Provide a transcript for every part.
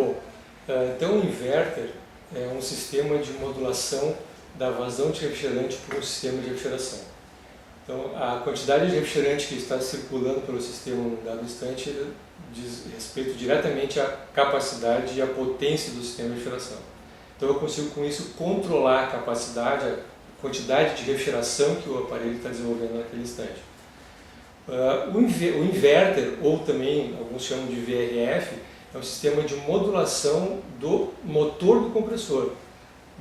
Bom, então o inverter é um sistema de modulação da vazão de refrigerante por um sistema de refrigeração. Então, a quantidade de refrigerante que está circulando pelo sistema num dado instante diz respeito diretamente à capacidade e à potência do sistema de refrigeração. Então, eu consigo com isso controlar a capacidade, a quantidade de refrigeração que o aparelho está desenvolvendo naquele instante. O inverter, ou também alguns chamam de VRF, é um sistema de modulação do motor do compressor,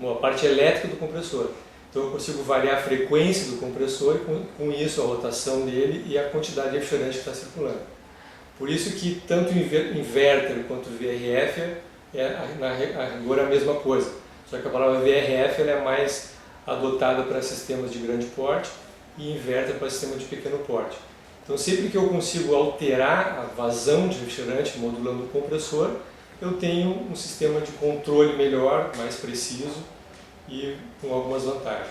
a parte elétrica do compressor. Então eu consigo variar a frequência do compressor e com isso a rotação dele e a quantidade de refrigerante que está circulando. Por isso que tanto o inverter quanto o VRF a rigor a mesma coisa. Só que a palavra VRF ela é mais adotada para sistemas de grande porte e inverter para sistemas de pequeno porte. Então sempre que eu consigo alterar a vazão de refrigerante modulando o compressor, eu tenho um sistema de controle melhor, mais preciso e com algumas vantagens.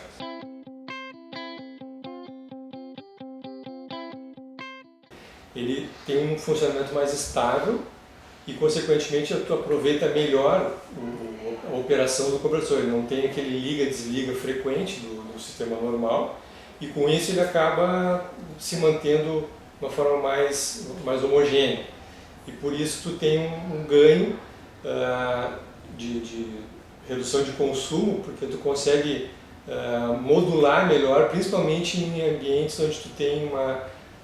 Ele tem um funcionamento mais estável e, consequentemente, tu aproveita melhor a operação do compressor. Ele não tem aquele liga-desliga frequente do sistema normal e, com isso, ele acaba se mantendo de uma forma mais homogênea. E, por isso, tu tem um ganho de redução de consumo, porque tu consegue modular melhor, principalmente em ambientes onde tu tem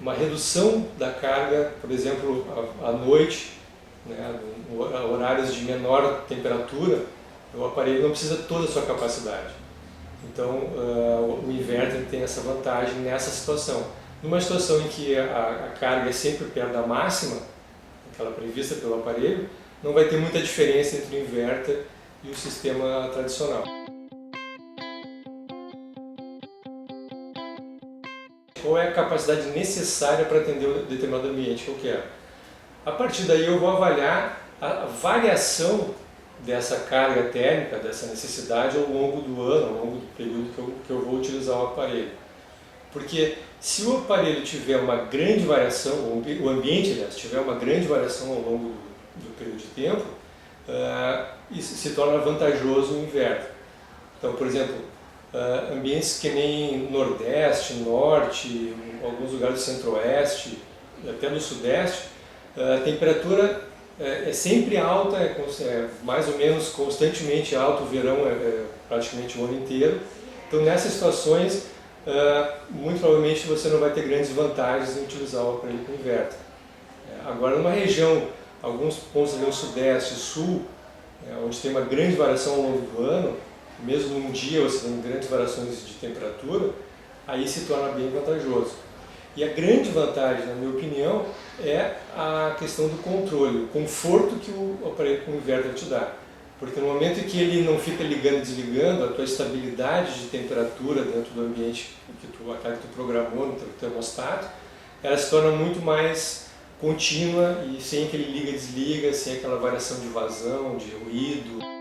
uma redução da carga, por exemplo, à noite, né, horários de menor temperatura, o aparelho não precisa toda a sua capacidade. Então, o inverter tem essa vantagem nessa situação. Numa situação em que a carga é sempre perto da máxima, aquela prevista pelo aparelho, não vai ter muita diferença entre o inverter e o sistema tradicional. Qual é a capacidade necessária para atender um determinado ambiente que eu quero? A partir daí eu vou avaliar a variação dessa carga térmica, dessa necessidade ao longo do ano, ao longo do período que eu vou utilizar o aparelho. Porque se o aparelho tiver uma grande variação, o ambiente, aliás, tiver uma grande variação ao longo do período de tempo, isso se torna vantajoso o inverter. Então, por exemplo, ambientes que nem Nordeste, Norte, alguns lugares do Centro-Oeste, até do Sudeste, a temperatura é sempre alta, é mais ou menos constantemente alta, o verão é praticamente o ano inteiro. Então, nessas situações, muito provavelmente você não vai ter grandes vantagens em utilizar o aparelho com inverter. Agora, numa região, alguns pontos da região Sudeste e Sul, onde tem uma grande variação ao longo do ano, mesmo num dia você tem grandes variações de temperatura, aí se torna bem vantajoso. E a grande vantagem, na minha opinião, é a questão do controle, o conforto que o aparelho com inverter te dá. Porque no momento em que ele não fica ligando e desligando, a tua estabilidade de temperatura dentro do ambiente aquela que tu programou no teu termostato, ela se torna muito mais contínua e sem aquele liga e desliga, sem aquela variação de vazão, de ruído.